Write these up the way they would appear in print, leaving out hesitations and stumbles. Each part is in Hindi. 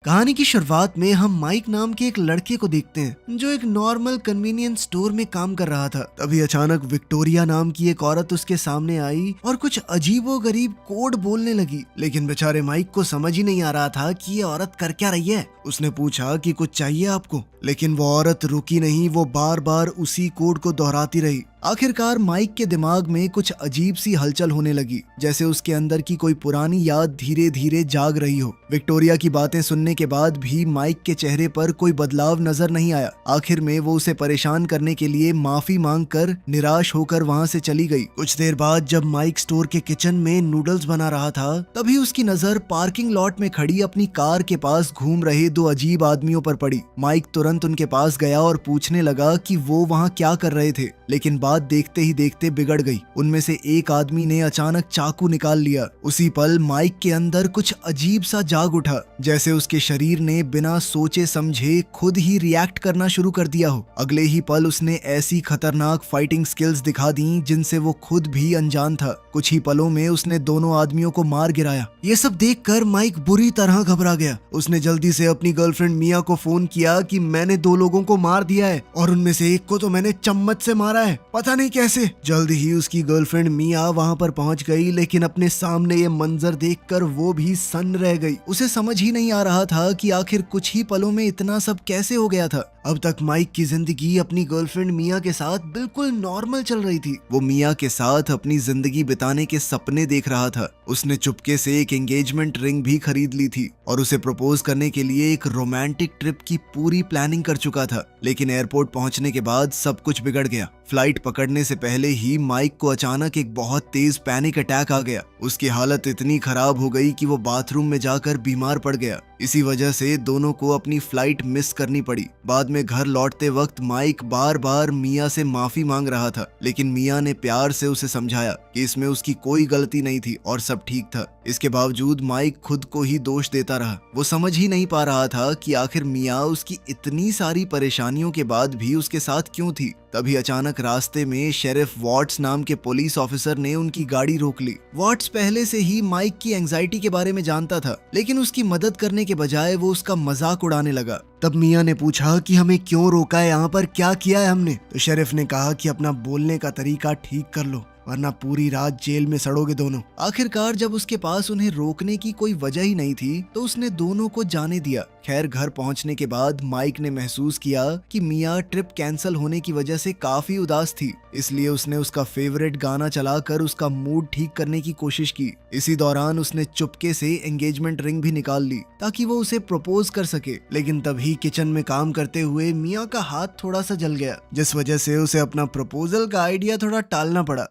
कहानी की शुरुआत में हम माइक नाम के एक लड़के को देखते हैं जो एक नॉर्मल कन्वीनियंस स्टोर में काम कर रहा था। तभी अचानक विक्टोरिया नाम की एक औरत उसके सामने आई और कुछ अजीबोगरीब कोड बोलने लगी, लेकिन बेचारे माइक को समझ ही नहीं आ रहा था कि ये औरत कर क्या रही है। उसने पूछा कि कुछ चाहिए आपको, लेकिन वो औरत रुकी नहीं, वो बार बार उसी कोड को दोहराती रही। आखिरकार माइक के दिमाग में कुछ अजीब सी हलचल होने लगी, जैसे उसके अंदर की कोई पुरानी याद धीरे धीरे जाग रही हो। विक्टोरिया की बातें सुनने के बाद भी माइक के चेहरे पर कोई बदलाव नजर नहीं आया। आखिर में वो उसे परेशान करने के लिए माफी मांगकर निराश होकर वहाँ से चली गई। कुछ देर बाद जब माइक स्टोर के किचन में नूडल्स बना रहा था, तभी उसकी नजर पार्किंग लॉट में खड़ी अपनी कार के पास घूम रहे दो अजीब आदमियों पर पड़ी। माइक तुरंत उनके पास गया और पूछने लगा कि वो वहाँ क्या कर रहे थे, लेकिन बात देखते ही देखते बिगड़ गई। उनमें से एक आदमी ने अचानक चाकू निकाल लिया। उसी पल माइक के अंदर कुछ अजीब सा जाग उठा, जैसे उसके शरीर ने बिना सोचे समझे खुद ही रिएक्ट करना शुरू कर दिया हो। अगले ही पल उसने ऐसी खतरनाक फाइटिंग स्किल्स दिखा दी जिनसे वो खुद भी अनजान था। कुछ ही पलों में उसने दोनों आदमियों को मार गिराया। ये सब देखकर माइक बुरी तरह घबरा गया। उसने जल्दी से अपनी गर्लफ्रेंड मिया को फोन किया कि मैंने दो लोगों को मार दिया है और उनमें से एक को तो मैंने चम्मच से मारा है, पता नहीं कैसे। जल्द ही उसकी गर्लफ्रेंड मिया वहां पर पहुंच गई, लेकिन अपने सामने ये मंजर देखकर वो भी सन्न रह गई। उसे समझ ही नहीं आ रहा था कि आखिर कुछ ही पलों में इतना सब कैसे हो गया था। अब तक माइक की जिंदगी अपनी गर्लफ्रेंड मिया के साथ बिल्कुल नॉर्मल चल रही थी। वो मिया के साथ अपनी जिंदगी बिताने के सपने देख रहा था। उसने चुपके से एक एंगेजमेंट रिंग भी खरीद ली थी और उसे प्रपोज करने के लिए एक रोमांटिक ट्रिप की पूरी प्लानिंग कर चुका था। लेकिन एयरपोर्ट पहुंचने के बाद सब कुछ बिगड़ गया। फ्लाइट पकड़ने से पहले ही माइक को अचानक एक बहुत तेज पैनिक अटैक आ गया। उसकी हालत इतनी खराब हो गई कि वो बाथरूम में जाकर बीमार पड़ गया। इसी वजह से दोनों को अपनी फ्लाइट मिस करनी पड़ी। बाद में घर लौटते वक्त माइक बार बार मिया से माफी मांग रहा था, लेकिन मिया ने प्यार से उसे समझाया कि इसमें उसकी कोई गलती नहीं थी और सब ठीक था। इसके बावजूद माइक खुद को ही दोष देता रहा। वो समझ ही नहीं पा रहा था कि आखिर मिया उसकी इतनी सारी परेशानियों के बाद भी उसके साथ क्यों थी। तभी अचानक रास्ते में शेरिफ वॉट्स नाम के पुलिस ऑफिसर ने उनकी गाड़ी रोक ली। वॉट्स पहले से ही माइक की एंजाइटी के बारे में जानता था, लेकिन उसकी मदद करने के बजाय वो उसका मजाक उड़ाने लगा। तब मिया ने पूछा कि हमें क्यों रोका है, यहाँ पर क्या किया है हमने। तो शेरिफ ने कहा कि अपना बोलने का तरीका ठीक कर लो, वरना पूरी रात जेल में सड़ोगे दोनों। आखिरकार जब उसके पास उन्हें रोकने की कोई वजह ही नहीं थी, तो उसने दोनों को जाने दिया। खैर, घर पहुंचने के बाद माइक ने महसूस किया कि मिया ट्रिप कैंसिल होने की वजह से काफी उदास थी, इसलिए उसने उसका फेवरेट गाना चलाकर उसका मूड ठीक करने की कोशिश की। इसी दौरान उसने चुपके से एंगेजमेंट रिंग भी निकाल ली ताकि वो उसे प्रपोज कर सके। लेकिन तभी किचन में काम करते हुए मिया का हाथ थोड़ा सा जल गया, जिस वजह से उसे अपना प्रपोजल का आइडिया थोड़ा टालना पड़ा।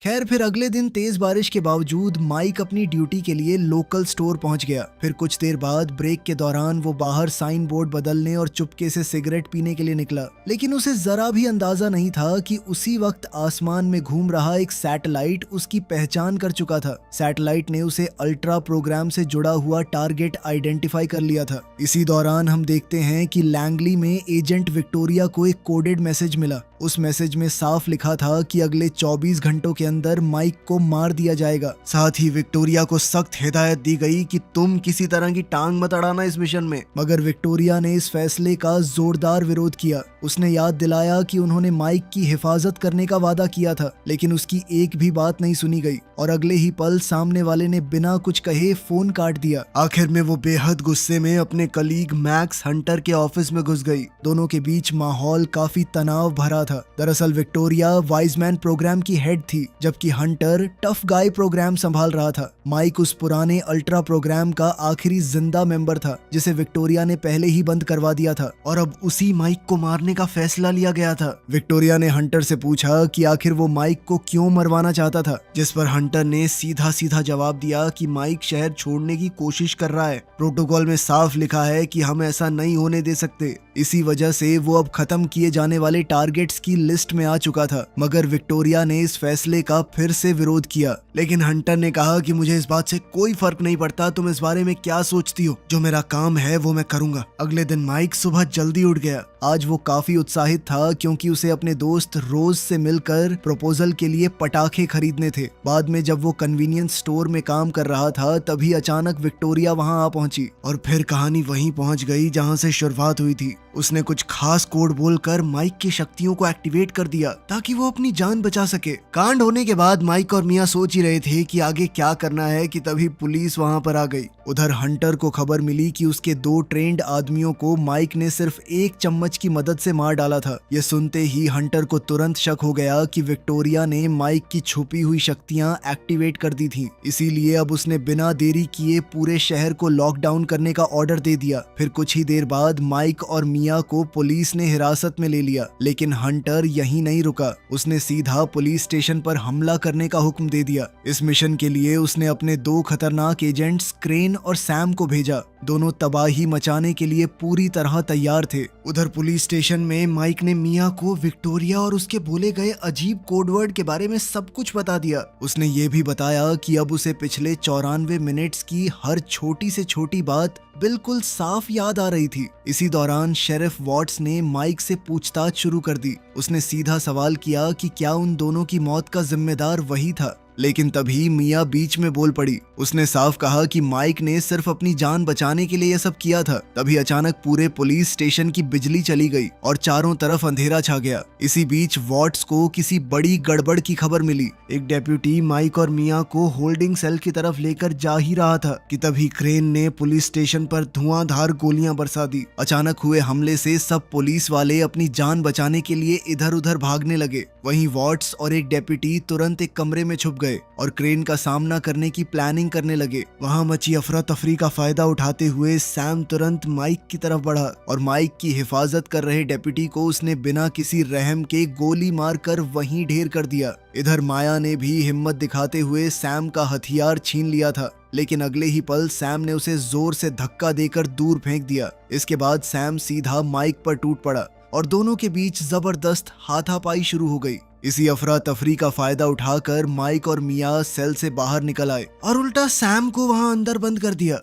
खैर, फिर अगले दिन तेज बारिश के बावजूद माइक अपनी ड्यूटी के लिए लोकल स्टोर पहुंच गया। फिर कुछ देर बाद ब्रेक के दौरान वो बाहर साइन बोर्ड बदलने और चुपके से सिगरेट पीने के लिए निकला, लेकिन उसे जरा भी अंदाजा नहीं था कि उसी वक्त आसमान में घूम रहा एक सैटेलाइट उसकी पहचान कर चुका था। सैटेलाइट ने उसे अल्ट्रा प्रोग्राम से जुड़ा हुआ टारगेट आइडेंटिफाई कर लिया था। इसी दौरान हम देखते हैं कि लैंगली में एजेंट विक्टोरिया को एक कोडेड मैसेज मिला। उस मैसेज में साफ लिखा था कि अगले 24 घंटों के अंदर माइक को मार दिया जाएगा। साथ ही विक्टोरिया को सख्त हिदायत दी गई कि तुम किसी तरह की टांग मत अड़ाना इस मिशन में। मगर विक्टोरिया ने इस फैसले का जोरदार विरोध किया। उसने याद दिलाया कि उन्होंने माइक की हिफाजत करने का वादा किया था, लेकिन उसकी एक भी बात नहीं सुनी गई और अगले ही पल सामने वाले ने बिना कुछ कहे फोन काट दिया। आखिर में वो बेहद गुस्से में अपने कलीग मैक्स हंटर के ऑफिस में घुस गई। दोनों के बीच माहौल काफी तनाव भरा था। दरअसल विक्टोरिया वाइजमैन प्रोग्राम की हेड थी, जबकि हंटर टफ गाय प्रोग्राम संभाल रहा था। माइक उस पुराने अल्ट्रा प्रोग्राम का आखिरी जिंदा मेंबर था, जिसे विक्टोरिया ने पहले ही बंद करवा दिया था और अब उसी माइक को मारने का फैसला लिया गया था। विक्टोरिया ने हंटर से पूछा कि आखिर वो माइक को क्यों मरवाना चाहता था, जिस पर हंटर ने सीधा सीधा जवाब दिया कि माइक शहर छोड़ने की कोशिश कर रहा है। प्रोटोकॉल में साफ लिखा है कि हम ऐसा नहीं होने दे सकते। इसी वजह से वो अब खत्म किए जाने वाले टारगेट्स की लिस्ट में आ चुका था। मगर विक्टोरिया ने इस फैसले का फिर से विरोध किया, लेकिन हंटर ने कहा कि मुझे इस बात से कोई फर्क नहीं पड़ता, तुम इस बारे में क्या सोचती हो, जो मेरा काम है वो मैं करूंगा। अगले दिन माइक सुबह जल्दी उठ गया। आज वो काफी उत्साहित था क्योंकि उसे अपने दोस्त रोज से मिलकर प्रपोजल के लिए पटाखे खरीदने थे। बाद में जब वो कन्वीनियंस स्टोर में काम कर रहा था तभी अचानक विक्टोरिया वहां आ पहुंची और फिर कहानी वहीं पहुंच गई जहां से शुरुआत हुई थी। उसने कुछ खास कोड बोलकर माइक की शक्तियों को एक्टिवेट कर दिया ताकि वो अपनी जान बचा सके। कांड होने के बाद माइक और मिया सोच ही रहे थे कि आगे क्या करना है कि तभी पुलिस वहां पर आ गई। उधर हंटर को खबर मिली कि उसके 2 ट्रेंड आदमियों को माइक ने सिर्फ 1 चम्मच की मदद से मार डाला था। ये सुनते ही हंटर को तुरंत शक हो गया कि विक्टोरिया ने माइक की छुपी हुई शक्तियां एक्टिवेट कर दी थी। इसीलिए अब उसने बिना देरी किए पूरे शहर को लॉकडाउन करने का ऑर्डर दे दिया। फिर कुछ ही देर बाद माइक और मिया को पुलिस ने हिरासत में ले लिया, लेकिन हंटर यहीं नहीं रुका। उसने सीधा पुलिस स्टेशन पर हमला करने का हुक्म दे दिया। इस मिशन के लिए उसने अपने 2 खतरनाक एजेंट्स क्रेन और सैम को भेजा। दोनों तबाही मचाने के लिए पूरी तरह तैयार थे। उधर पुलिस स्टेशन में माइक ने मिया को विक्टोरिया और उसके बोले गए अजीब कोडवर्ड के बारे में सब कुछ बता दिया। उसने ये भी बताया कि अब उसे पिछले 94 मिनट्स की हर छोटी से छोटी बात बिल्कुल साफ याद आ रही थी। इसी दौरान शेरिफ वॉट्स ने माइक से पूछताछ शुरू कर दी। उसने सीधा सवाल किया कि क्या उन दोनों की मौत का जिम्मेदार वही था, लेकिन तभी मिया बीच में बोल पड़ी। उसने साफ कहा कि माइक ने सिर्फ अपनी जान बचाने के लिए यह सब किया था। तभी अचानक पूरे पुलिस स्टेशन की बिजली चली गई और चारों तरफ अंधेरा छा गया। इसी बीच वॉट्स को किसी बड़ी गड़बड़ की खबर मिली। एक डेप्यूटी माइक और मिया को होल्डिंग सेल की तरफ लेकर जा ही रहा था कि तभी क्रेन ने पुलिस स्टेशन पर धुआंधार गोलियां बरसा दी। अचानक हुए हमले से सब पुलिस वाले अपनी जान बचाने के लिए इधर उधर भागने लगे। वहीं वॉट्स और एक डेप्यूटी तुरंत एक कमरे में छुप गए और क्रेन का सामना करने की प्लानिंग करने लगे। वहां मची अफरा तफरी का फायदा उठाते हुए सैम तुरंत माइक की तरफ बढ़ा और माइक की हिफाजत कर रहे डेप्यूटी को उसने बिना किसी रहम के गोली मारकर वहीं ढेर कर दिया। इधर माया ने भी हिम्मत दिखाते हुए सैम का हथियार छीन लिया था, लेकिन अगले ही पल सैम ने उसे जोर से धक्का देकर दूर फेंक दिया। इसके बाद सैम सीधा माइक पर टूट पड़ा और दोनों के बीच जबरदस्त हाथापाई शुरू हो गई। इसी अफरा तफरी का फायदा उठाकर माइक और मिया सेल से बाहर निकल आए और उल्टा सैम को वहां अंदर बंद कर दिया।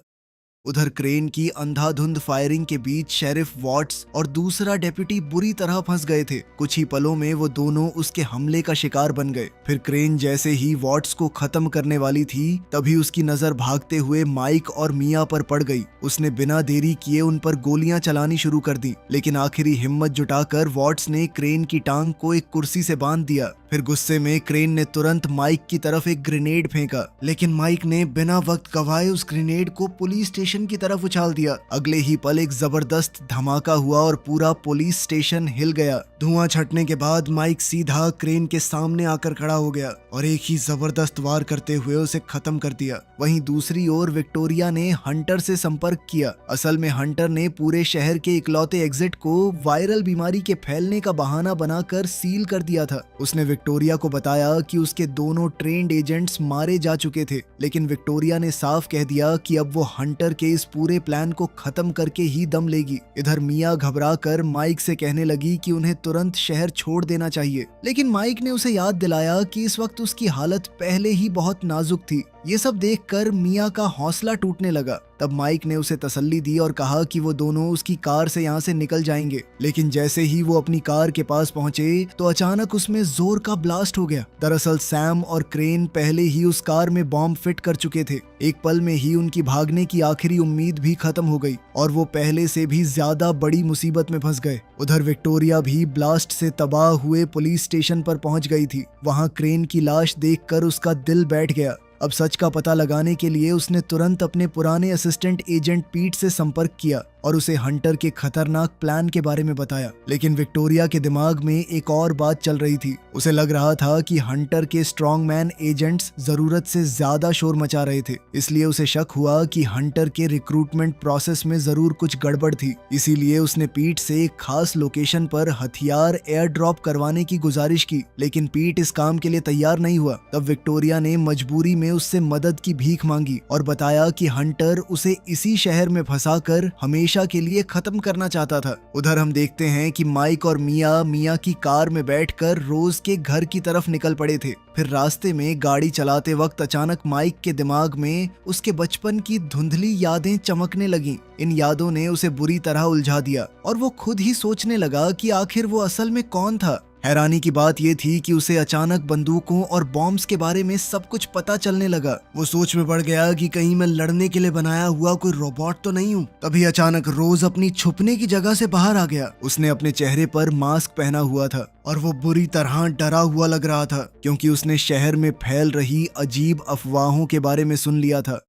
उधर क्रेन की अंधाधुंध फायरिंग के बीच शेरिफ वॉट्स और दूसरा डेप्यूटी बुरी तरह फंस गए थे। कुछ ही पलों में वो दोनों उसके हमले का शिकार बन गए। फिर क्रेन जैसे ही वॉट्स को खत्म करने वाली थी तभी उसकी नजर भागते हुए माइक और मिया पर पड़ गई। उसने बिना देरी किए उन पर गोलियां चलानी शुरू कर दी, लेकिन आखिरी हिम्मत जुटाकर वॉट्स ने क्रेन की टांग को एक कुर्सी से बांध दिया। फिर गुस्से में क्रेन ने तुरंत माइक की तरफ एक ग्रेनेड फेंका, लेकिन माइक ने बिना वक्त गवाए उस ग्रेनेड को पुलिस स्टेशन की तरफ उछाल दिया। अगले ही पल एक जबरदस्त धमाका हुआ और पूरा पुलिस स्टेशन हिल गया। धुआं छटने के बाद माइक सीधा क्रेन के सामने आकर खड़ा हो गया और एक ही जबरदस्त वार करते हुए उसे खत्म कर दिया। वहीं दूसरी ओर विक्टोरिया ने हंटर से संपर्क किया। असल में हंटर ने पूरे शहर के इकलौते एग्जिट को वायरल बीमारी के फैलने का बहाना बनाकर सील कर दिया था। उसने विक्टोरिया को बताया कि उसके दोनों ट्रेंड एजेंट्स मारे जा चुके थे, लेकिन विक्टोरिया ने साफ कह दिया कि अब वो हंटर के इस पूरे प्लान को खत्म करके ही दम लेगी। इधर मिया घबराकर माइक से कहने लगी कि उन्हें तुरंत शहर छोड़ देना चाहिए, लेकिन माइक ने उसे याद दिलाया कि इस वक्त उसकी हालत पहले ही बहुत नाजुक थी। ये सब देखकर मिया का हौसला टूटने लगा। तब माइक ने उसे तसल्ली दी और कहा कि वो दोनों उसकी कार से यहाँ से निकल जाएंगे। लेकिन जैसे ही वो अपनी कार के पास पहुंचे तो अचानक उसमें जोर का ब्लास्ट हो गया। दरअसल सैम और क्रेन पहले ही उस कार में बॉम्ब फिट कर चुके थे। एक पल में ही उनकी भागने की आखिरी उम्मीद भी खत्म हो गई और वो पहले से भी ज्यादा बड़ी मुसीबत में फंस गए। उधर विक्टोरिया भी ब्लास्ट से तबाह हुए पुलिस स्टेशन पर पहुंच गई थी। वहां क्रेन की लाश देखकर उसका दिल बैठ गया। अब सच का पता लगाने के लिए उसने तुरंत अपने पुराने असिस्टेंट एजेंट पीट से संपर्क किया और उसे हंटर के खतरनाक प्लान के बारे में बताया। लेकिन विक्टोरिया के दिमाग में एक और बात चल रही थी। उसे लग रहा था कि हंटर के स्ट्रॉन्ग मैन एजेंट्स जरूरत से ज्यादा शोर मचा रहे थे, इसलिए उसे शक हुआ कि हंटर के रिक्रूटमेंट प्रोसेस में जरूर कुछ गड़बड़ थी। इसीलिए उसने पीट से एक खास लोकेशन पर हथियार एयर ड्रॉप करवाने की गुजारिश की, लेकिन पीट इस काम के लिए तैयार नहीं हुआ। तब विक्टोरिया ने मजबूरी में उससे मदद की भीख मांगी और बताया कि हंटर उसे इसी शहर में फंसाकर हमेशा हमेशा के लिए खत्म करना चाहता था। उधर हम देखते हैं कि माइक और मिया की कार में बैठकर रोज के घर की तरफ निकल पड़े थे। फिर रास्ते में गाड़ी चलाते वक्त अचानक माइक के दिमाग में उसके बचपन की धुंधली यादें चमकने लगीं। इन यादों ने उसे बुरी तरह उलझा दिया और वो खुद ही सोचने लगा कि आखिर वो असल में कौन था। हैरानी की बात यह थी कि उसे अचानक बंदूकों और बॉम्ब्स के बारे में सब कुछ पता चलने लगा। वो सोच में पड़ गया कि कहीं मैं लड़ने के लिए बनाया हुआ कोई रोबोट तो नहीं हूँ। तभी अचानक रोज अपनी छुपने की जगह से बाहर आ गया। उसने अपने चेहरे पर मास्क पहना हुआ था और वो बुरी तरह डरा हुआ लग रहा था, क्योंकि उसने शहर में फैल रही अजीब अफवाहों के बारे में सुन लिया था।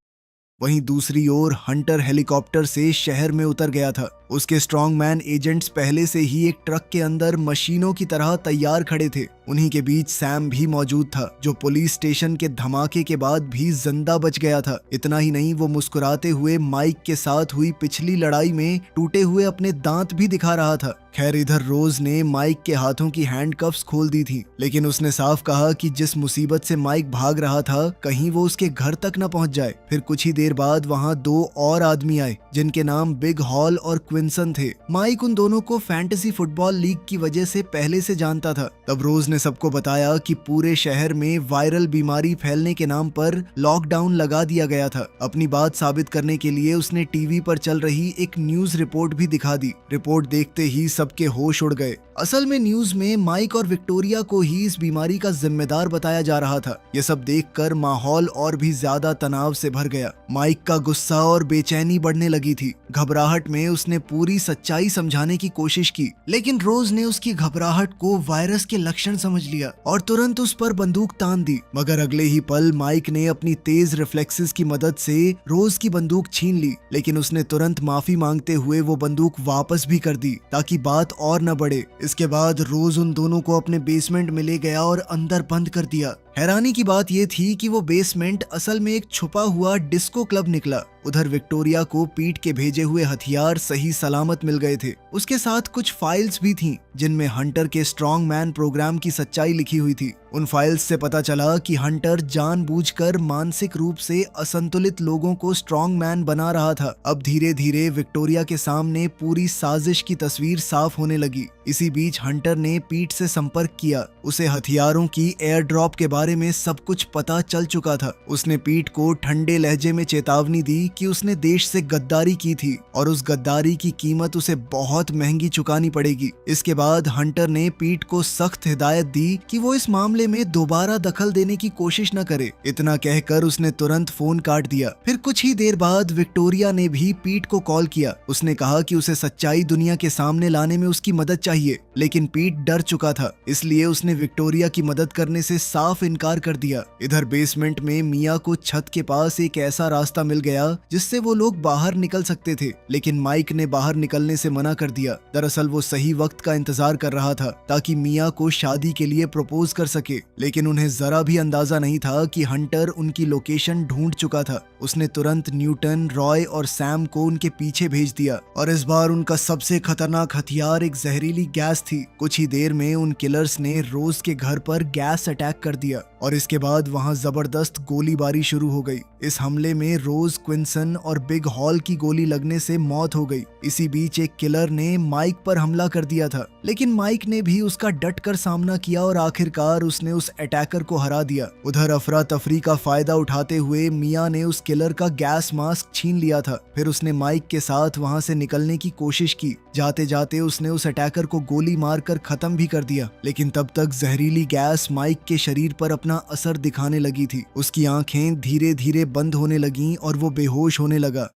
वहीं दूसरी ओर हंटर हेलीकॉप्टर से शहर में उतर गया था। उसके स्ट्रॉन्गमैन एजेंट्स पहले से ही एक ट्रक के अंदर मशीनों की तरह तैयार खड़े थे। उन्हीं के बीच सैम भी मौजूद था, जो पुलिस स्टेशन के धमाके के बाद भी जिंदा बच गया था। इतना ही नहीं, वो मुस्कुराते हुए माइक के साथ हुई पिछली लड़ाई में टूटे हुए अपने दांत भी दिखा रहा था। खैर, इधर रोज ने माइक के हाथों की हैंडकफ्स खोल दी थी, लेकिन उसने साफ कहा कि जिस मुसीबत से माइक भाग रहा था, कहीं वो उसके घर तक न पहुंच जाए। फिर कुछ ही देर बाद वहां 2 और आदमी आए, जिनके नाम बिग हॉल और क्विंसन थे। माइक उन दोनों को फैंटेसी फुटबॉल लीग की वजह से पहले से जानता था। तब रोज ने सबको बताया कि पूरे शहर में वायरल बीमारी फैलने के नाम पर लॉकडाउन लगा दिया गया था। अपनी बात साबित करने के लिए उसने टीवी पर चल रही एक न्यूज रिपोर्ट भी दिखा दी। रिपोर्ट देखते ही सबके होश उड़ गए। असल में न्यूज में माइक और विक्टोरिया को ही इस बीमारी का जिम्मेदार बताया जा रहा था। ये सब देखकर माहौल और भी ज्यादा तनाव से भर गया। माइक का गुस्सा और बेचैनी बढ़ने लगी थी। घबराहट में उसने पूरी सच्चाई समझाने की कोशिश की, लेकिन रोज ने उसकी घबराहट को वायरस के लक्षण समझ लिया और तुरंत उस पर बंदूक तान दी। मगर अगले ही पल माइक ने अपनी तेज रिफ्लेक्सेस की मदद से रोज की बंदूक छीन ली, लेकिन उसने तुरंत माफी मांगते हुए वो बंदूक वापस भी कर दी, ताकि बात और न बढ़े। इसके बाद रोज उन दोनों को अपने बेसमेंट में ले गया और अंदर बंद कर दिया। हैरानी की बात यह थी कि वो बेसमेंट असल में एक छुपा हुआ डिस्को क्लब निकला। उधर विक्टोरिया को पीट के भेजे हुए हथियार सही सलामत मिल गए थे। उसके साथ कुछ फाइल्स भी थीं, जिनमें हंटर के स्ट्रॉन्ग मैन प्रोग्राम की सच्चाई लिखी हुई थी। उन फाइल्स से पता चला कि हंटर जानबूझकर मानसिक रूप से असंतुलित लोगों को स्ट्रॉन्ग मैन बना रहा था। अब धीरे धीरे विक्टोरिया के सामने पूरी साजिश की तस्वीर साफ होने लगी। इसी बीच हंटर ने पीट से संपर्क किया। उसे हथियारों की एयर ड्रॉप के बारे में सब कुछ पता चल चुका था। उसने पीट को ठंडे लहजे में चेतावनी दी कि उसने देश से गद्दारी की थी और उस गद्दारी की कीमत उसे बहुत महंगी चुकानी पड़ेगी। इसके बाद हंटर ने पीट को सख्त हिदायत दी कि वो इस मामले में दोबारा दखल देने की कोशिश न करे। इतना कहकर उसने तुरंत फोन काट दिया। फिर कुछ ही देर बाद विक्टोरिया ने भी पीट को कॉल किया। उसने कहा कि उसे सच्चाई दुनिया के सामने लाने में उसकी मदद चाहिए, लेकिन पीट डर चुका था, इसलिए उसने विक्टोरिया की मदद करने से साफ इनकार कर दिया। इधर बेसमेंट में मिया को छत के पास एक ऐसा रास्ता मिल गया जिससे वो लोग बाहर निकल सकते थे, लेकिन माइक ने बाहर निकलने से मना कर दिया। दरअसल वो सही वक्त का इंतजार कर रहा था ताकि मिया को शादी के लिए प्रपोज कर सके, लेकिन उन्हें जरा भी अंदाजा नहीं था कि हंटर उनकी लोकेशन ढूंढ चुका था। उसने तुरंत न्यूटन, रॉय और सैम को उनके पीछे भेज दिया और इस बार उनका सबसे खतरनाक हथियार एक जहरीली गैस थी। कुछ ही देर में उन किलर्स ने रोज के घर पर गैस अटैक कर दिया और इसके बाद वहां जबरदस्त गोलीबारी शुरू हो गई। इस हमले में रोज, क्विंसन और बिग हॉल की गोली लगने से मौत हो गई। इसी बीच एक किलर ने माइक पर हमला कर दिया था, लेकिन माइक ने भी उसका डटकर सामना किया और आखिरकार उसने उस अटैकर को हरा दिया। उधर अफरा तफरी का फायदा उठाते हुए मिया ने उस किलर का गैस मास्क छीन लिया था। फिर उसने माइक के साथ वहां से निकलने की कोशिश की। जाते जाते उसने उस अटैकर को गोली मारकर खत्म भी कर दिया, लेकिन तब तक जहरीली गैस माइक के शरीर पर अपना असर दिखाने लगी थी। उसकी आंखें धीरे धीरे बंद होने लगीं और वो बेहोश होने लगा।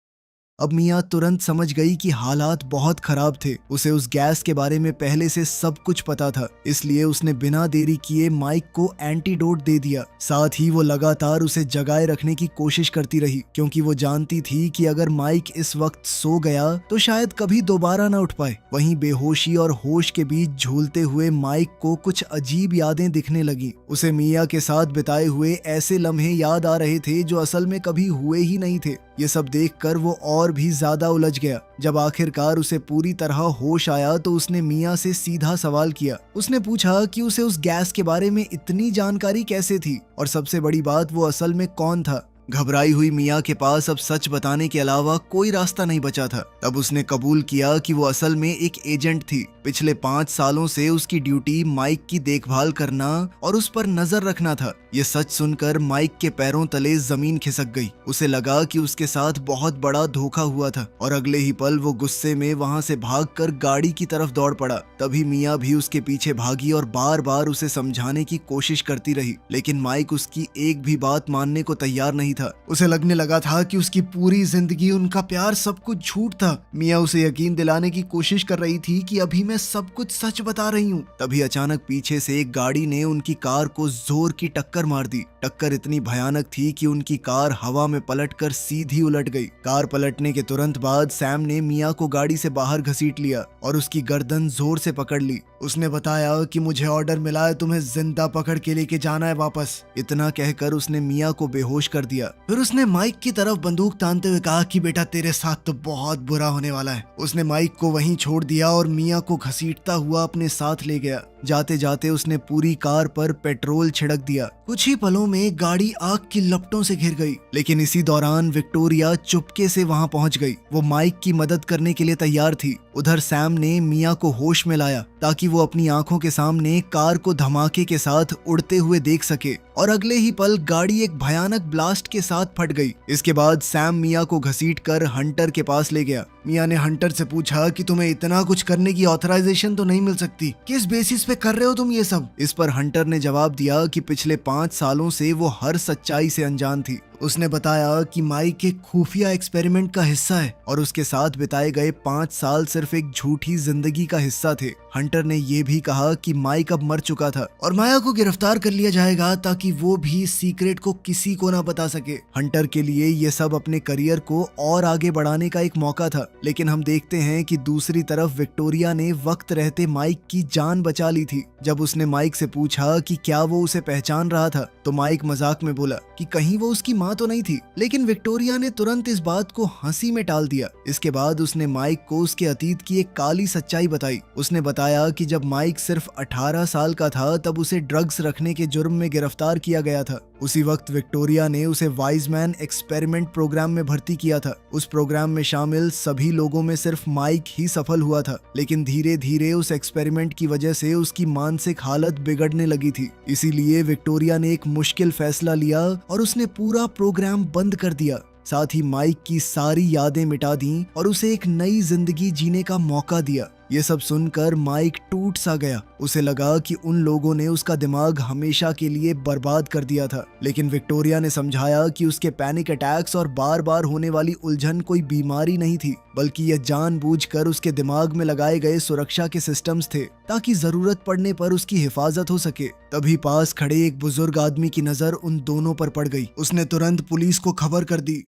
अब मिया तुरंत समझ गई कि हालात बहुत खराब थे। उसे उस गैस के बारे में पहले से सब कुछ पता था, इसलिए उसने बिना देरी किए माइक को एंटीडोट दे दिया। साथ ही वो लगातार उसे जगाए रखने की कोशिश करती रही, क्योंकि वो जानती थी कि अगर माइक इस वक्त सो गया तो शायद कभी दोबारा ना उठ पाए। वहीं बेहोशी और होश के बीच झूलते हुए माइक को कुछ अजीब यादें दिखने लगी। उसे मिया के साथ बिताए हुए ऐसे लम्हे याद आ रहे थे जो असल में कभी हुए ही नहीं थे। ये सब देखकर वो और भी ज्यादा उलझ गया। जब आखिरकार उसे पूरी तरह होश आया तो उसने मिया से सीधा सवाल किया। उसने पूछा कि उसे उस गैस के बारे में इतनी जानकारी कैसे थी और सबसे बड़ी बात, वो असल में कौन था। घबराई हुई मिया के पास अब सच बताने के अलावा कोई रास्ता नहीं बचा था। तब उसने कबूल किया कि वो असल में एक एजेंट थी। पिछले 5 सालों से उसकी ड्यूटी माइक की देखभाल करना और उस पर नजर रखना था। ये सच सुनकर माइक के पैरों तले जमीन खिसक गई। उसे लगा कि उसके साथ बहुत बड़ा धोखा हुआ था और अगले ही पल वो गुस्से में वहां से भागकर गाड़ी की तरफ दौड़ पड़ा। तभी मिया भी उसके पीछे भागी और बार बार उसे समझाने की कोशिश करती रही, लेकिन माइक उसकी एक भी बात मानने को तैयार नहीं था। उसे लगने लगा था कि उसकी पूरी जिंदगी, उनका प्यार सब कुछ झूठ था। मिया उसे यकीन दिलाने की कोशिश कर रही थी कि अभी मैं सब कुछ सच बता रही हूँ। तभी अचानक पीछे से एक गाड़ी ने उनकी कार को जोर की टक्कर मार दी। टक्कर इतनी भयानक थी कि उनकी कार हवा में पलटकर सीधी उलट गई। कार पलटने के तुरंत बाद सैम ने मिया को गाड़ी से बाहर घसीट लिया और उसकी गर्दन जोर से पकड़ ली। उसने बताया कि मुझे ऑर्डर मिला है, तुम्हें जिंदा पकड़ के लेके जाना है वापस। इतना कहकर उसने मिया को बेहोश कर दिया। फिर उसने माइक की तरफ बंदूक तानते हुए कहा कि बेटा तेरे साथ तो बहुत बुरा होने वाला है। उसने माइक को वहीं छोड़ दिया और मिया को घसीटता हुआ अपने साथ ले गया। जाते जाते उसने पूरी कार पर पेट्रोल छिड़क दिया। कुछ ही पलों में गाड़ी आग की लपटों से घिर गई, लेकिन इसी दौरान विक्टोरिया चुपके से वहां पहुंच गई। वो माइक की मदद करने के लिए तैयार थी। उधर सैम ने मिया को होश में लाया ताकि वो अपनी आंखों के सामने कार को धमाके के साथ उड़ते हुए देख सके, और अगले ही पल गाड़ी एक भयानक ब्लास्ट के साथ फट गई। इसके बाद सैम मिया को घसीटकर हंटर के पास ले गया। मिया ने हंटर से पूछा कि तुम्हें इतना कुछ करने की ऑथराइजेशन तो नहीं मिल सकती, किस बेसिस पे कर रहे हो तुम ये सब? इस पर हंटर ने जवाब दिया कि पिछले 5 सालों से वो हर सच्चाई से अनजान थी। उसने बताया कि माइक एक खुफिया एक्सपेरिमेंट का हिस्सा है और उसके साथ बिताए गए 5 साल सिर्फ एक झूठी जिंदगी का हिस्सा थे। हंटर ने यह भी कहा कि माइक अब मर चुका था और माया को गिरफ्तार कर लिया जाएगा ताकि वो भी इस सीक्रेट को किसी को ना बता सके। हंटर के लिए ये सब अपने करियर को और आगे बढ़ाने का एक मौका था, लेकिन हम देखते हैं कि दूसरी तरफ विक्टोरिया ने वक्त रहते माइक की जान बचा ली थी। जब उसने माइक से पूछा कि क्या वो उसे पहचान रहा था, तो माइक मजाक में बोला कि कहीं वो उसकी माँ तो नहीं थी, लेकिन विक्टोरिया ने तुरंत इस बात को हंसी में टाल दिया। इसके बाद उसने माइक को उसके अतीत की एक काली सच्चाई बताई। उसने बताया कि जब माइक सिर्फ 18 साल का था तब उसे ड्रग्स रखने के जुर्म में गिरफ्तार किया गया था। उसी वक्त विक्टोरिया ने उसे वाइज मैन एक्सपेरिमेंट प्रोग्राम में भर्ती किया था। उस प्रोग्राम में शामिल सभी लोगों में सिर्फ माइक ही सफल हुआ था, लेकिन धीरे धीरे उस एक्सपेरिमेंट की वजह से उसकी मानसिक हालत बिगड़ने लगी थी। इसीलिए विक्टोरिया ने एक मुश्किल फैसला लिया और उसने पूरा प्रोग्राम बंद कर दिया। साथ ही माइक की सारी यादें मिटा दी और उसे एक नई जिंदगी जीने का मौका दिया। ये सब सुनकर माइक टूट सा गया। उसे लगा कि उन लोगों ने उसका दिमाग हमेशा के लिए बर्बाद कर दिया था, लेकिन विक्टोरिया ने समझाया कि उसके पैनिक अटैक्स और बार बार होने वाली उलझन कोई बीमारी नहीं थी, बल्कि यह जानबूझकर उसके दिमाग में लगाए गए सुरक्षा के सिस्टम्स थे ताकि जरूरत पड़ने पर उसकी हिफाजत हो सके। तभी पास खड़े एक बुजुर्ग आदमी की नजर उन दोनों पर पड़ गई। उसने तुरंत पुलिस को खबर कर दी।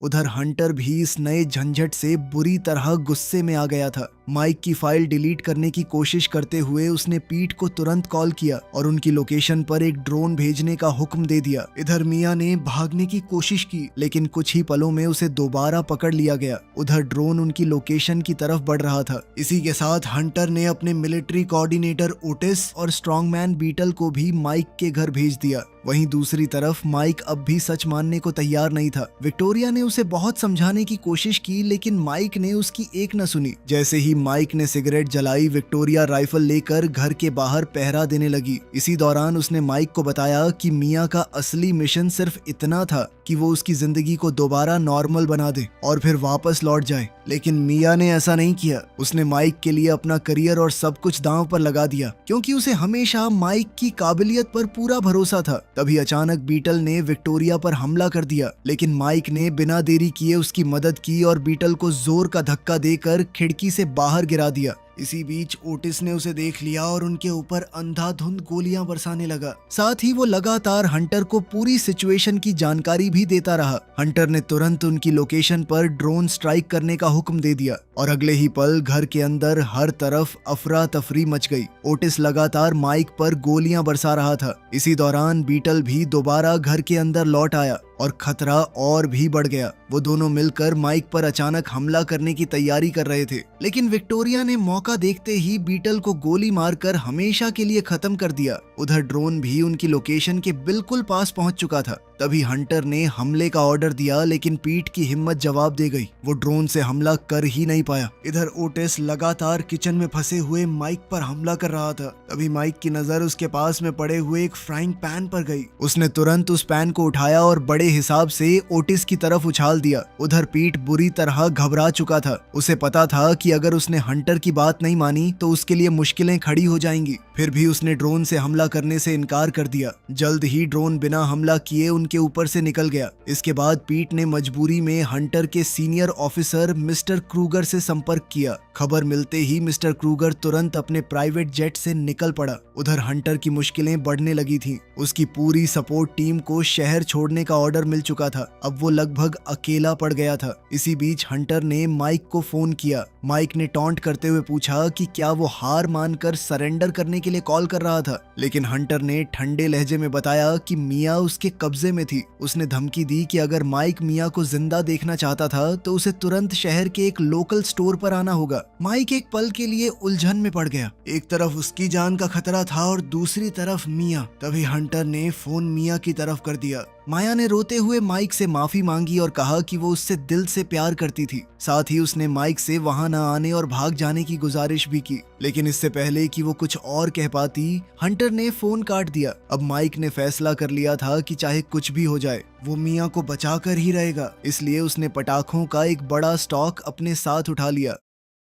उधर हंटर भी इस नए झंझट से बुरी तरह गुस्से में आ गया था। माइक की फाइल डिलीट करने की कोशिश करते हुए उसने पीट को तुरंत कॉल किया और उनकी लोकेशन पर एक ड्रोन भेजने का हुक्म दे दिया। इधर मिया ने भागने की कोशिश की, लेकिन कुछ ही पलों में उसे दोबारा पकड़ लिया गया। उधर ड्रोन उनकी लोकेशन की तरफ बढ़ रहा था। इसी के साथ हंटर ने अपने मिलिट्री कोऑर्डिनेटर ओटिस और स्ट्रॉन्गमैन बीटल को भी माइक के घर भेज दिया। वहीं दूसरी तरफ माइक अब भी सच मानने को तैयार नहीं था। विक्टोरिया ने उसे बहुत समझाने की कोशिश की, लेकिन माइक ने उसकी एक न सुनी। जैसे ही माइक ने सिगरेट जलाई, विक्टोरिया राइफल लेकर घर के बाहर पहरा देने लगी। इसी दौरान उसने माइक को बताया कि मिया का असली मिशन सिर्फ इतना था कि वो उसकी जिंदगी को दोबारा नॉर्मल बना दे और फिर वापस लौट जाए, लेकिन मिया ने ऐसा नहीं किया। उसने माइक के लिए अपना करियर और सब कुछ दांव पर लगा दिया, क्योंकि उसे हमेशा माइक की काबिलियत पर पूरा भरोसा था। तभी अचानक बीटल ने विक्टोरिया पर हमला कर दिया, लेकिन माइक ने बिना देरी किए उसकी मदद की और बीटल को जोर का धक्का देकर खिड़की से बाहर गिरा दिया। इसी बीच ओटिस ने उसे देख लिया और उनके ऊपर अंधाधुंध गोलियां बरसाने लगा। साथ ही वो लगातार हंटर को पूरी सिचुएशन की जानकारी भी देता रहा। हंटर ने तुरंत उनकी लोकेशन पर ड्रोन स्ट्राइक करने का हुक्म दे दिया और अगले ही पल घर के अंदर हर तरफ अफरा तफरी मच गई। ओटिस लगातार माइक पर गोलियां बरसा रहा था। इसी दौरान बीटल भी दोबारा घर के अंदर लौट आया और खतरा और भी बढ़ गया। वो दोनों मिलकर माइक पर अचानक हमला करने की तैयारी कर रहे थे, लेकिन विक्टोरिया ने मौका देखते ही बीटल को गोली मारकर हमेशा के लिए खत्म कर दिया। उधर ड्रोन भी उनकी लोकेशन के बिल्कुल पास पहुंच चुका था। तभी हंटर ने हमले का ऑर्डर दिया, लेकिन पीट की हिम्मत जवाब दे गई। वो ड्रोन से हमला कर ही नहीं पाया। इधर ओटिस लगातार किचन में फंसे हुए माइक पर हमला कर रहा था। तभी माइक की नजर उसके पास में पड़े हुए एक फ्राइंग पैन पर गई। उसने तुरंत उस पैन को उठाया और बड़े हिसाब से ओटिस की तरफ उछाल दिया। उधर पीट बुरी तरह घबरा चुका था। उसे पता था कि अगर उसने हंटर की बात नहीं मानी तो उसके लिए मुश्किलें खड़ी हो जाएंगी। फिर भी उसने ड्रोन से हमला करने से इनकार कर दिया। जल्द ही ड्रोन बिना हमला किए उनके ऊपर से निकल गया। इसके बाद पीट ने मजबूरी में हंटर के सीनियर ऑफिसर मिस्टर क्रूगर से संपर्क किया। खबर मिलते ही मिस्टर क्रूगर तुरंत अपने प्राइवेट जेट से निकल पड़ा। उधर हंटर की मुश्किलें बढ़ने लगी थीं। उसकी पूरी सपोर्ट टीम को शहर छोड़ने का ऑर्डर मिल चुका था। अब वो लगभग अकेला पड़ गया था। इसी बीच हंटर ने माइक को फोन किया। माइक ने टॉन्ट करते हुए पूछा कि क्या वो हार मानकर सरेंडर करने के लिए कॉल कर रहा था, लेकिन हंटर ने ठंडे लहजे में बताया कि मिया उसके कब्जे में थी। उसने धमकी दी कि अगर माइक मिया को जिंदा देखना चाहता था तो उसे तुरंत शहर के एक लोकल स्टोर पर आना होगा। माइक एक पल के लिए उलझन में पड़ गया। एक तरफ उसकी जान का खतरा था और दूसरी तरफ मिया। तभी हंटर ने फोन मिया की तरफ कर दिया। माया ने रोते हुए माइक से माफी मांगी और कहा कि वो उससे दिल से प्यार करती थी। साथ ही उसने माइक से वहां न आने और भाग जाने की गुजारिश भी की, लेकिन इससे पहले कि वो कुछ और कह पाती, हंटर ने फोन काट दिया। अब माइक ने फैसला कर लिया था कि चाहे कुछ भी हो जाए वो मिया को बचा कर ही रहेगा। इसलिए उसने पटाखों का एक बड़ा स्टॉक अपने साथ उठा लिया।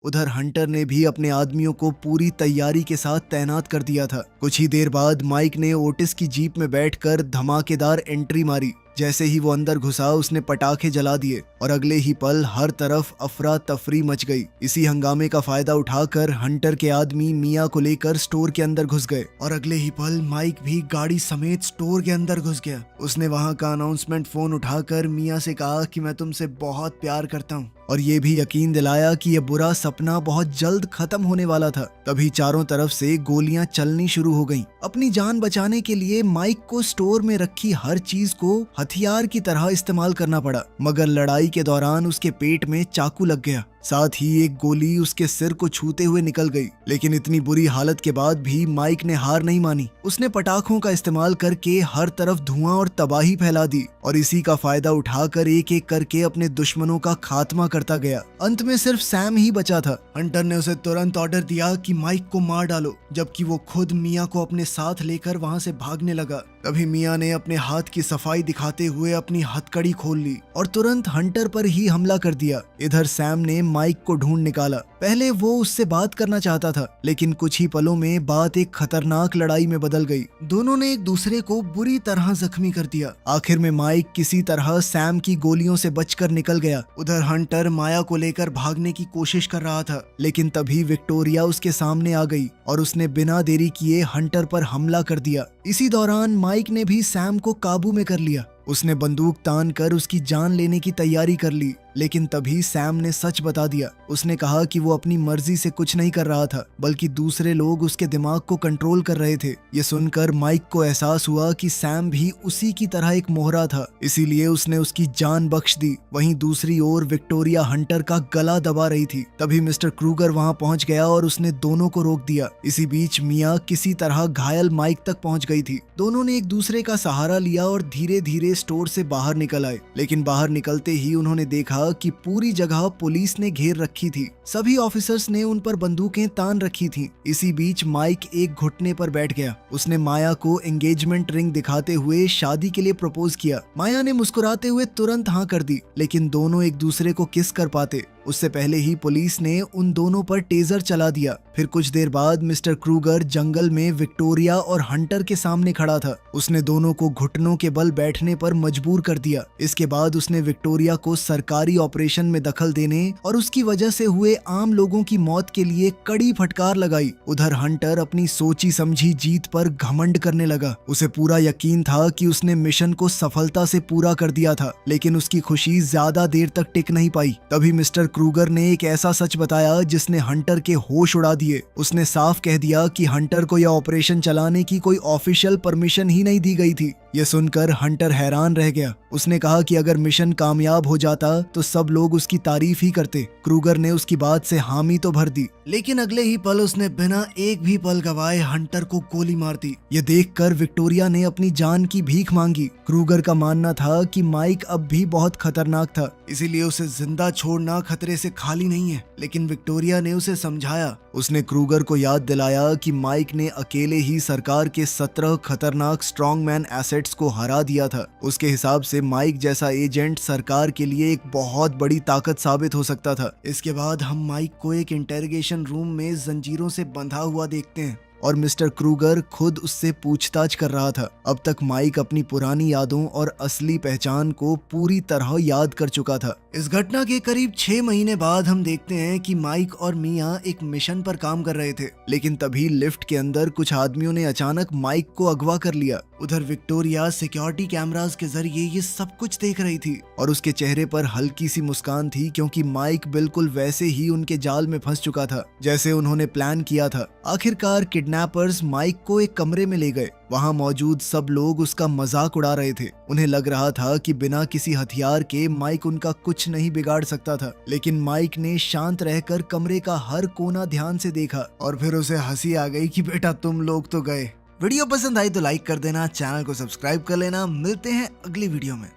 उधर हंटर ने भी अपने आदमियों को पूरी तैयारी के साथ तैनात कर दिया था। कुछ ही देर बाद माइक ने ओटिस की जीप में बैठकर धमाकेदार एंट्री मारी। जैसे ही वो अंदर घुसा उसने पटाखे जला दिए और अगले ही पल हर तरफ अफरा तफरी मच गई। इसी हंगामे का फायदा उठाकर हंटर के आदमी मिया को लेकर स्टोर के अंदर घुस गए और अगले ही पल माइक भी गाड़ी समेत स्टोर के अंदर घुस गया। उसने वहां का अनाउंसमेंट फोन उठाकर मिया से कहा कि मैं तुमसे बहुत प्यार करता हूँ, और ये भी यकीन दिलाया कि यह बुरा सपना बहुत जल्द खत्म होने वाला था। तभी चारों तरफ से गोलियां चलनी शुरू हो गईं। अपनी जान बचाने के लिए माइक को स्टोर में रखी हर चीज को हथियार की तरह इस्तेमाल करना पड़ा, मगर लड़ाई के दौरान उसके पेट में चाकू लग गया। साथ ही एक गोली उसके सिर को छूते हुए निकल गई। लेकिन इतनी बुरी हालत के बाद भी माइक ने हार नहीं मानी। उसने पटाखों का इस्तेमाल करके हर तरफ धुआं और तबाही फैला दी और इसी का फायदा उठाकर एक एक करके अपने दुश्मनों का खात्मा करता गया। अंत में सिर्फ सैम ही बचा था। हंटर ने उसे तुरंत ऑर्डर दिया कि माइक को मार डालो, जबकि वो खुद मिया को अपने साथ लेकर वहां से भागने लगा। तभी मिया ने अपने हाथ की सफाई दिखाते हुए अपनी हथकड़ी खोल ली और तुरंत हंटर पर ही हमला कर दिया। इधर सैम ने माइक को ढूंढ निकाला। पहले वो उससे बात करना चाहता था, लेकिन कुछ ही पलों में बात एक खतरनाक लड़ाई में बदल गई। दोनों ने एक दूसरे को बुरी तरह जख्मी कर दिया। आखिर में माइक किसी तरह सैम की गोलियों से बचकर निकल गया। उधर हंटर माया को लेकर भागने की कोशिश कर रहा था, लेकिन तभी विक्टोरिया उसके सामने आ गई और उसने बिना देरी किए हंटर पर हमला कर दिया। इसी दौरान माइक ने भी सैम को काबू में कर लिया। उसने बंदूक तान कर उसकी जान लेने की तैयारी कर ली, लेकिन तभी सैम ने सच बता दिया। उसने कहा कि वो अपनी मर्जी से कुछ नहीं कर रहा था, बल्कि दूसरे लोग उसके दिमाग को कंट्रोल कर रहे थे। ये सुनकर माइक को एहसास हुआ कि सैम भी उसी की तरह एक मोहरा था, इसीलिए उसने उसकी जान बख्श दी। वहीं दूसरी ओर विक्टोरिया हंटर का गला दबा रही थी। तभी मिस्टर क्रूगर वहां पहुंच गया और उसने दोनों को रोक दिया। इसी बीच मिया किसी तरह घायल माइक तक पहुंच गई थी। दोनों ने एक दूसरे का सहारा लिया और धीरे धीरे स्टोर से बाहर निकल आए। लेकिन बाहर निकलते ही उन्होंने देखा कि पूरी जगह पुलिस ने घेर रखी थी। सभी ऑफिसर्स ने उन पर बंदूकें तान रखी थीं। इसी बीच माइक एक घुटने पर बैठ गया। उसने माया को एंगेजमेंट रिंग दिखाते हुए शादी के लिए प्रपोज किया। माया ने मुस्कुराते हुए तुरंत हाँ कर दी, लेकिन दोनों एक दूसरे को किस कर पाते उससे पहले ही पुलिस ने उन दोनों पर टेजर चला दिया। फिर कुछ देर बाद मिस्टर क्रूगर जंगल में विक्टोरिया और हंटर के सामने खड़ा था। उसने दोनों को घुटनों के बल बैठने पर मजबूर कर दिया। इसके बाद उसने विक्टोरिया को सरकारी ऑपरेशन में दखल देने और उसकी वजह से हुए आम लोगों की मौत के लिए कड़ी फटकार लगाई। उधर हंटर अपनी सोची समझी जीत पर घमंड करने लगा। उसे पूरा यकीन था कि उसने मिशन को सफलता से पूरा कर दिया था, लेकिन उसकी खुशी ज्यादा देर तक टिक नहीं पाई। तभी मिस्टर क्रूगर ने एक ऐसा सच बताया जिसने हंटर के होश उड़ा दिए। उसने साफ कह दिया कि हंटर को यह ऑपरेशन चलाने की कोई ऑफिशियल परमिशन ही नहीं दी गई थी। यह सुनकर हंटर हैरान रह गया। उसने कहा कि अगर मिशन कामयाब हो जाता तो सब लोग उसकी तारीफ ही करते। क्रूगर ने उसकी बात से हामी तो भर दी, लेकिन अगले ही पल उसने बिना एक भी पल गवाए हंटर को गोली मार दी। यह देखकर विक्टोरिया ने अपनी जान की भीख मांगी। क्रूगर का मानना था कि माइक अब भी बहुत खतरनाक था, इसीलिए उसे जिंदा छोड़ना खतरे से खाली नहीं है। लेकिन विक्टोरिया ने उसे समझाया। उसने क्रूगर को याद दिलाया कि माइक ने अकेले ही सरकार के 17 खतरनाक स्ट्रॉन्गमैन एसेट्स को हरा दिया था। उसके हिसाब से माइक जैसा एजेंट सरकार के लिए एक बहुत बड़ी ताकत साबित हो सकता था। इसके बाद हम माइक को एक इंटेरोगेशन रूम में जंजीरों से बंधा हुआ देखते हैं और मिस्टर क्रूगर खुद उससे पूछताछ कर रहा था। अब तक माइक अपनी पुरानी यादों और असली पहचान को पूरी तरह याद कर चुका था। इस घटना के करीब 6 महीने बाद हम देखते हैं कि माइक और मिया एक मिशन पर काम कर रहे थे, लेकिन तभी लिफ्ट के अंदर कुछ आदमियों ने अचानक माइक को अगवा कर लिया। उधर विक्टोरिया सिक्योरिटी कैमरास के जरिए ये सब कुछ देख रही थी और उसके चेहरे पर हल्की सी मुस्कान थी, क्योंकि माइक बिल्कुल वैसे ही उनके जाल में फंस चुका था जैसे उन्होंने प्लान किया था। आखिरकार किडनैपर्स माइक को एक कमरे में ले गए। वहां मौजूद सब लोग उसका मजाक उड़ा रहे थे। उन्हें लग रहा था कि बिना किसी हथियार के माइक उनका कुछ नहीं बिगाड़ सकता था। लेकिन माइक ने शांत रहकर कमरे का हर कोना ध्यान से देखा और फिर उसे हंसी आ गई कि बेटा तुम लोग तो गए। वीडियो पसंद आई तो लाइक कर देना, चैनल को सब्सक्राइब कर लेना। मिलते हैं अगली वीडियो में।